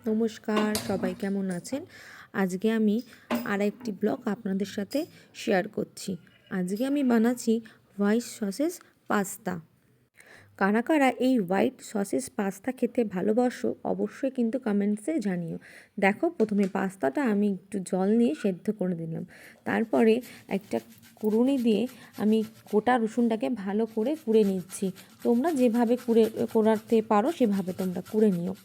নমস্কার, সবাই কেমন আছেন? আজকে আমি আরেকটি ব্লগ আপনাদের সাথে শেয়ার করছি। আজকে আমি বানাচ্ছি হোয়াইট সসেস পাস্তা। কারা কারা এই হোয়াইট সসেস পাস্তা খেতে ভালোবাসো অবশ্যই কিন্তু কমেন্টসে জানিও। দেখো, প্রথমে পাস্তাটা আমি একটু জল নিয়ে সেদ্ধ করে দিলাম। তারপরে একটা কুড়ুনি দিয়ে আমি গোটা রসুনটাকে ভালো করে কুড়ে নিচ্ছি। তোমরা যেভাবে কুড়াতে পারো সেভাবে তোমরা কুড়ে নিও।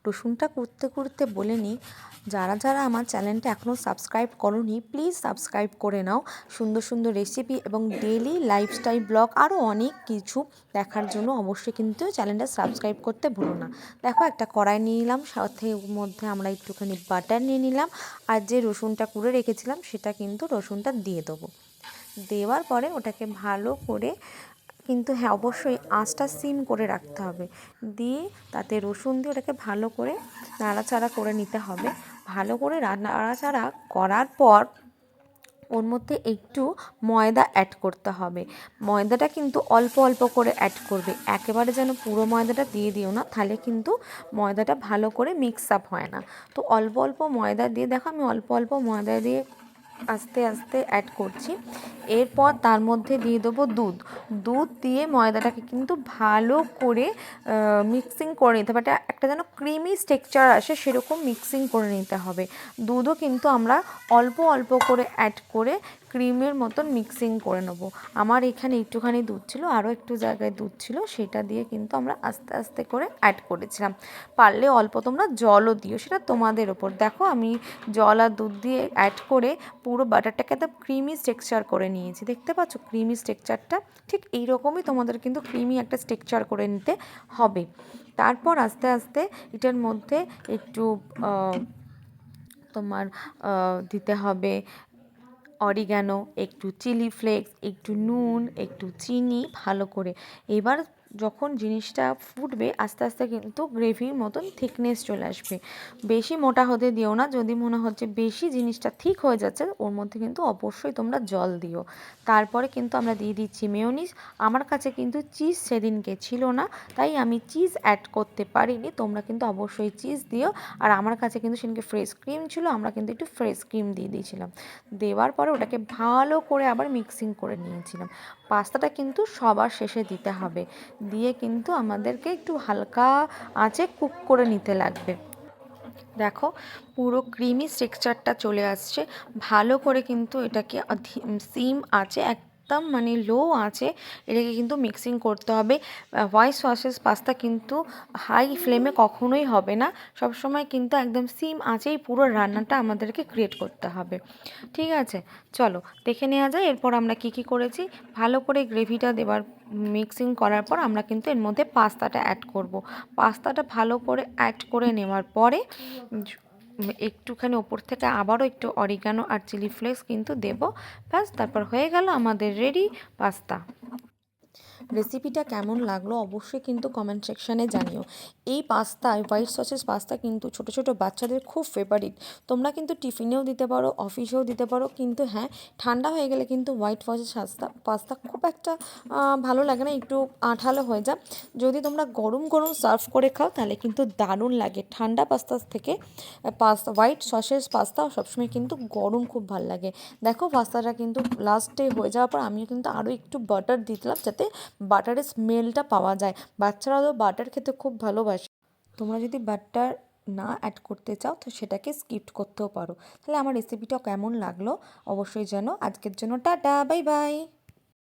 রসুনটা করতে করতে বলে নিই, যারা যারা আমার চ্যানেলটা এখনও সাবস্ক্রাইব করোনি প্লিজ সাবস্ক্রাইব করে নাও। সুন্দর সুন্দর রেসিপি এবং ডেইলি লাইফস্টাইল ব্লগ আরও অনেক কিছু দেখার জন্য অবশ্যই কিন্তু চ্যানেলটা সাবস্ক্রাইব করতে ভুলো না। দেখো, একটা কড়াই নিয়ে নিলাম, সাথে মধ্যে আমরা একটুখানি বাটার নিয়ে নিলাম, আর যে রসুনটা কুড়ে রেখেছিলাম সেটা কিন্তু রসুনটা দিয়ে দেবো। দেওয়ার পরে ওটাকে ভালো করে কিন্তু হ্যাঁ, অবশ্যই আঁচটা সিম করে রাখতে হবে। দিয়ে তাতে রসুন দিয়ে ওটাকে ভালো করে নাড়াচাড়া করে নিতে হবে। ভালো করে নাড়াচাড়া করার পর ওর মধ্যে একটু ময়দা অ্যাড করতে হবে। ময়দাটা কিন্তু অল্প অল্প করে অ্যাড করবে, একেবারে যেন পুরো ময়দাটা দিয়ে দিও না, তাহলে কিন্তু ময়দাটা ভালো করে মিক্স আপ হয় না। তো অল্প অল্প ময়দা দিয়ে, দেখো আমি অল্প অল্প ময়দা দিয়ে আস্তে আস্তে অ্যাড করছি। এরপর তার মধ্যে দিয়ে দেবো দুধ। দুধ দিয়ে ময়দাটাকে কিন্তু ভালো করে মিক্সিং করে নিতে হবে, একটা যেন ক্রিমি টেক্সচার আসে সেরকম মিক্সিং করে নিতে হবে। দুধও কিন্তু আমরা অল্প অল্প করে অ্যাড করে ক্রিমের মতন মিক্সিং করে নেব। আমার এখানে একটুখানি দুধ ছিল, আরও একটু জায়গায় দুধ ছিল, সেটা দিয়ে কিন্তু আমরা আস্তে আস্তে করে অ্যাড করেছিলাম। পারলে অল্প তোমরা জলও দিও, সেটা তোমাদের ওপর। দেখো, আমি জল আর দুধ দিয়ে অ্যাড করে পুরো বাটারটাকে একদম ক্রিমি টেক্সচার করে নিয়েছি। দেখতে পাচ্ছ ক্রিমি টেক্সচারটা? ঠিক এইরকমই তোমাদের কিন্তু ক্রিমি একটা টেক্সচার করে নিতে হবে। তারপর আস্তে আস্তে এটার মধ্যে একটু তোমার দিতে হবে অরিগ্যানো, একটু চিলি ফ্লেক্স, একটু নুন, একটু চিনি, ভালো করে। এবার যখন জিনিসটা ফুটবে আস্তে আস্তে কিন্তু গ্রেভির মতন থিকনেস চলে আসবে। বেশি মোটা হতে দিও না, যদি মনে হচ্ছে বেশি জিনিসটা ঠিক হয়ে যাচ্ছে ওর মধ্যে কিন্তু অবশ্যই তোমরা জল দিও। তারপরে কিন্তু আমরা দিয়ে দিচ্ছি মেয়োনিজ। আমার কাছে কিন্তু চিজ সেদিনকে ছিল না, তাই আমি চিজ অ্যাড করতে পারিনি, তোমরা কিন্তু অবশ্যই চিজ দিও। আর আমার কাছে কিন্তু সেদিনকে ফ্রেশ ক্রিম ছিল, আমরা কিন্তু একটু ফ্রেশ ক্রিম দিয়ে দিয়েছিলাম। দেওয়ার পরে ওটাকে ভালো করে আবার মিক্সিং করে নিয়েছিলাম। পাস্তাটা কিন্তু সবার শেষে দিতে হবে, দিয়ে কিন্তু আমাদেরকে একটু হালকা আঁচে কুক করে নিতে লাগবে। দেখো, পুরো ক্রিমি টেক্সচারটা চলে আসছে। ভালো করে কিন্তু এটাকে সিম আঁচে একদম মানে লো আঁচে এটাকে কিন্তু মিক্সিং করতে হবে। হোয়াইট সসেস পাস্তা কিন্তু হাই ফ্লেমে কখনোই হবে না, সবসময় কিন্তু একদম সিম আঁচেই পুরো রান্নাটা আমাদেরকে ক্রিয়েট করতে হবে। ঠিক আছে, চলো দেখে নেওয়া যায় এরপর আমরা কি কি করেছি। ভালো করে গ্রেভিটা দেবার মিক্সিং করার পর আমরা কিন্তু এর মধ্যে পাস্তাটা অ্যাড করব। পাস্তাটা ভালো করে অ্যাড করে নেওয়ার পরে একটুখানি ওপর থেকে আবারও একটু অরিগানো আর চিলি ফ্লেক্স কিন্তু দেবো। ব্যাস, তারপর হয়ে গেল আমাদের রেডি পাস্তা। রেসিপিটা কেমন লাগলো অবশ্যই কিন্তু কমেন্ট সেকশানে জানিও। এই পাস্তা, হোয়াইট সসেস পাস্তা কিন্তু ছোটো ছোটো বাচ্চাদের খুব ফেভারিট। তোমরা কিন্তু টিফিনেও দিতে পারো, অফিসেও দিতে পারো, কিন্তু হ্যাঁ, ঠান্ডা হয়ে গেলে কিন্তু হোয়াইট সসেস পাস্তা খুব একটা ভালো লাগে না, একটু আঠালো হয়ে যায়। যদি তোমরা গরম গরম সার্ভ করে খাও তাহলে কিন্তু দারুণ লাগে। ঠান্ডা পাস্তা থেকে হোয়াইট সসেস পাস্তা সবসময় কিন্তু গরম খুব ভালো লাগে। দেখো, পাস্তাটা কিন্তু লাস্টে হয়ে যাওয়ার পর আমিও কিন্তু আরও একটু বাটার দিলাম, যাতে বাটারের স্মেলটা পাওয়া যায়। বাচ্চারা তো বাটার খেতে খুব ভালোবাসে। তোমরা যদি বাটার না অ্যাড করতে চাও তো সেটাকে স্কিপ করতেও পারো। তাহলে আমার রেসিপিটা কেমন লাগলো অবশ্যই জানো। আজকের জন্য টাটা, বাই বাই।